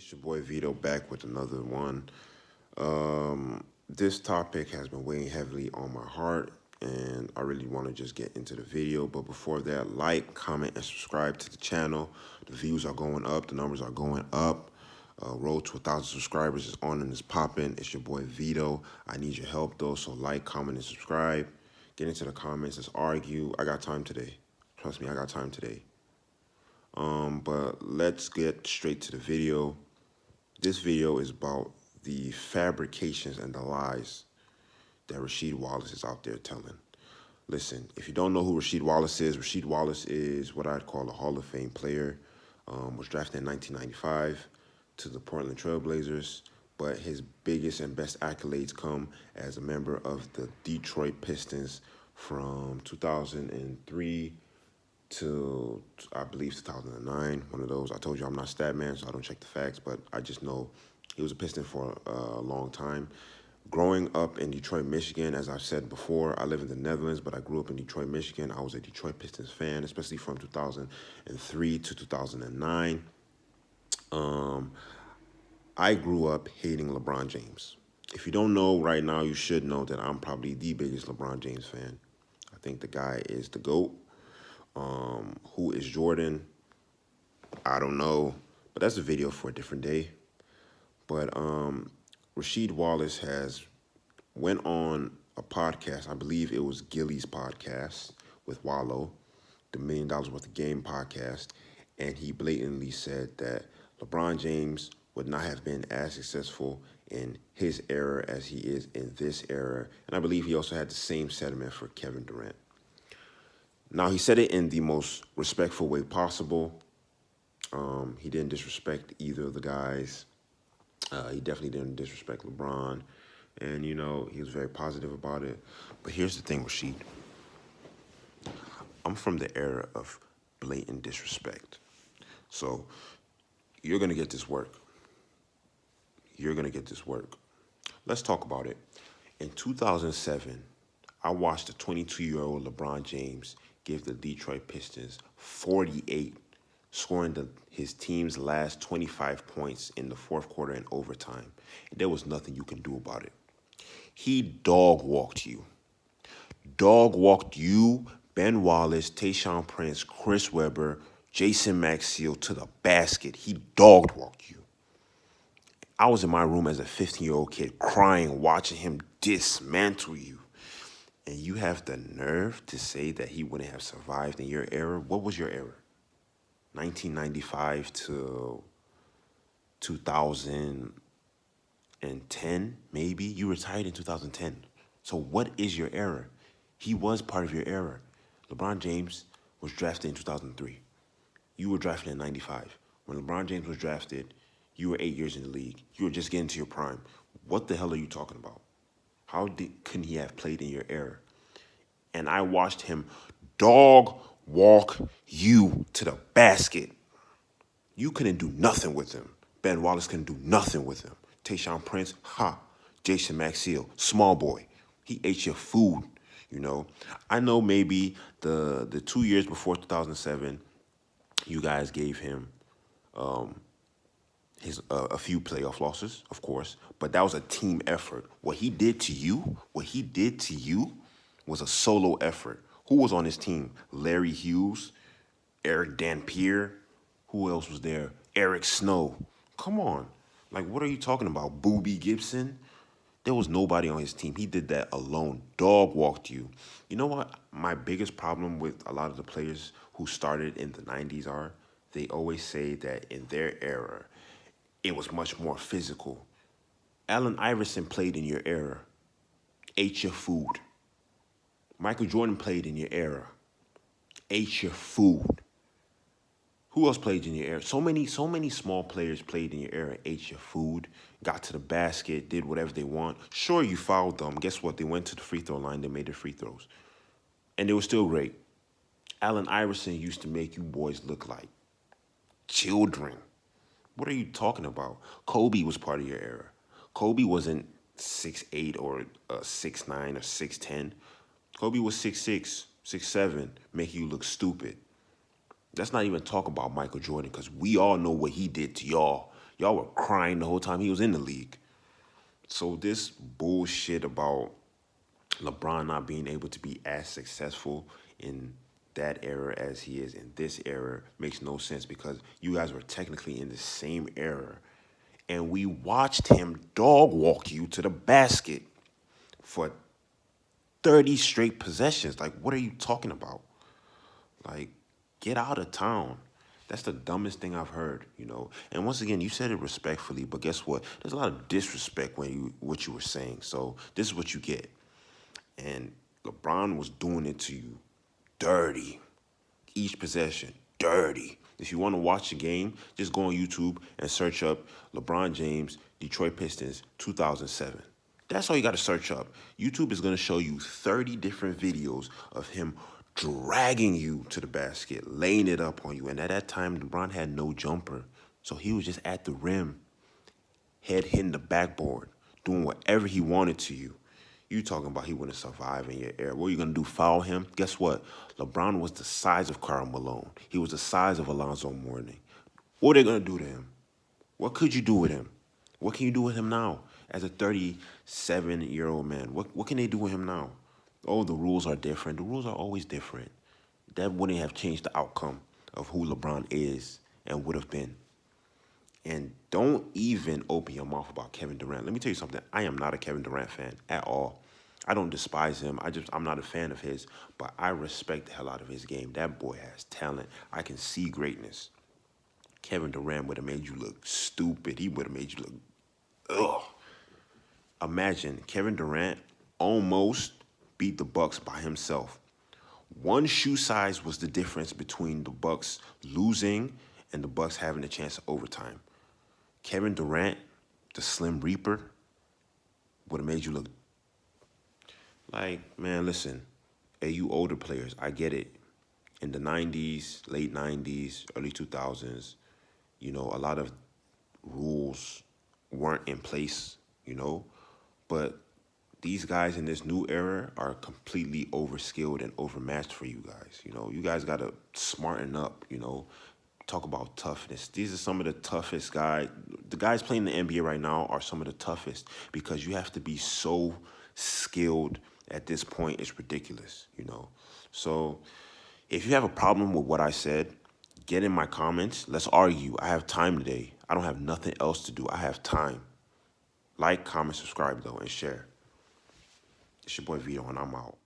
It's your boy Vito back with another one. This topic has been weighing heavily on my heart, and I really want to just get into the video. But before that, like, comment, and subscribe to the channel. The views are going up, the numbers are going up. Road to 1,000 subscribers is on and is popping. It's your boy Vito. I need your help though, so like, comment, and subscribe. Get into the comments. Let's argue. I got time today. Trust me, I got time today. But let's get straight to the video. This video is about the fabrications and the lies that Rasheed Wallace is out there telling. Listen, if you don't know who Rasheed Wallace is what I'd call a Hall of Fame player. Was drafted in 1995 to the Portland Trail Blazers, but his biggest and best accolades come as a member of the Detroit Pistons from 2003 to I believe 2009, one of those. I told you I'm not a stat man, so I don't check the facts, but I just know he was a Piston for a long time. Growing up in Detroit, Michigan, as I've said before, I live in the Netherlands, but I grew up in Detroit, Michigan. I was a Detroit Pistons fan, especially from 2003 to 2009. I grew up hating LeBron James. If you don't know right now, you should know that I'm probably the biggest LeBron James fan. I think the guy is the GOAT. Who is Jordan? I don't know, but that's a video for a different day. But Rasheed Wallace has went on a podcast. I believe it was Gilly's podcast with Wallow, the $1 Million Worth of Game podcast, and he blatantly said that LeBron James would not have been as successful in his era as he is in this era. And I believe he also had the same sentiment for Kevin Durant. Now, he said it in the most respectful way possible. He didn't disrespect either of the guys. He definitely didn't disrespect LeBron. And, you know, he was very positive about it. But here's the thing, Rasheed. I'm from the era of blatant disrespect. So you're going to get this work. You're going to get this work. Let's talk about it. In 2007, I watched a 22-year-old LeBron James give the Detroit Pistons 48, scoring his team's last 25 points in the fourth quarter and overtime. And there was nothing you can do about it. He dog-walked you. Dog-walked you, Ben Wallace, Tayshaun Prince, Chris Webber, Jason Maxiell to the basket. He dog-walked you. I was in my room as a 15-year-old kid crying, watching him dismantle you. And you have the nerve to say that he wouldn't have survived in your era? What was your era? 1995 to 2010, maybe? You retired in 2010. So what is your era? He was part of your era. LeBron James was drafted in 2003. You were drafted in 95. When LeBron James was drafted, you were 8 years in the league. You were just getting to your prime. What the hell are you talking about? Couldn't he have played in your era? And I watched him dog walk you to the basket. You couldn't do nothing with him. Ben Wallace couldn't do nothing with him. Tayshaun Prince, Jason Maxiell, small boy. He ate your food, you know. I know maybe the 2 years before 2007, you guys gave him a few playoff losses, of course, but that was a team effort. What he did to you was a solo effort. Who was on his team? Larry Hughes, Eric Dampier. Who else was there? Eric Snow. Come on. Like, what are you talking about? Boobie Gibson? There was nobody on his team. He did that alone. Dog walked you. You know what? My biggest problem with a lot of the players who started in the 90s are they always say that in their era, it was much more physical. Allen Iverson played in your era, ate your food. Michael Jordan played in your era, ate your food. Who else played in your era? So many small players played in your era, ate your food, got to the basket, did whatever they want. Sure, you fouled them. Guess what? They went to the free throw line. They made their free throws. And they were still great. Allen Iverson used to make you boys look like children. What are you talking about? Kobe was part of your era. Kobe wasn't 6'8" or 6'9" or 6'10". Kobe was 6'6", 6'7", making you look stupid. Let's not even talk about Michael Jordan because we all know what he did to y'all. Y'all were crying the whole time he was in the league. So this bullshit about LeBron not being able to be as successful in that era as he is in this era makes no sense because you guys were technically in the same era. And we watched him dog walk you to the basket for 30 straight possessions. Like, what are you talking about? Like, get out of town. That's the dumbest thing I've heard, you know. And once again, you said it respectfully, but guess what? There's a lot of disrespect when what you were saying. So this is what you get. And LeBron was doing it to you dirty. Each possession, dirty. If you want to watch the game, just go on YouTube and search up LeBron James, Detroit Pistons, 2007. That's all you got to search up. YouTube is going to show you 30 different videos of him dragging you to the basket, laying it up on you. And at that time, LeBron had no jumper. So he was just at the rim, head hitting the backboard, doing whatever he wanted to you. You talking about he wouldn't survive in your era. What are you going to do, foul him? Guess what? LeBron was the size of Karl Malone. He was the size of Alonzo Mourning. What are they going to do to him? What could you do with him? What can you do with him now as a 37-year-old man? What can they do with him now? Oh, the rules are different. The rules are always different. That wouldn't have changed the outcome of who LeBron is and would have been. And don't even open your mouth about Kevin Durant. Let me tell you something. I am not a Kevin Durant fan at all. I don't despise him. I'm not a fan of his, but I respect the hell out of his game. That boy has talent. I can see greatness. Kevin Durant would have made you look stupid. He would have made you look, ugh. Imagine Kevin Durant almost beat the Bucks by himself. One shoe size was the difference between the Bucks losing and the Bucks having a chance at overtime. Kevin Durant, the Slim Reaper, would have made you look like, man, listen, hey, you older players, I get it. In the 90s, late 90s, early 2000s, you know, a lot of rules weren't in place, you know, but these guys in this new era are completely overskilled and overmatched for you guys. You know, you guys got to smarten up, you know, talk about toughness. These are some of the toughest guys. The guys playing in the NBA right now are some of the toughest because you have to be so skilled at this point. It's ridiculous, you know. So if you have a problem with what I said, get in my comments. Let's argue. I have time today. I don't have nothing else to do. I have time. Like, comment, subscribe, though, and share. It's your boy Vito, and I'm out.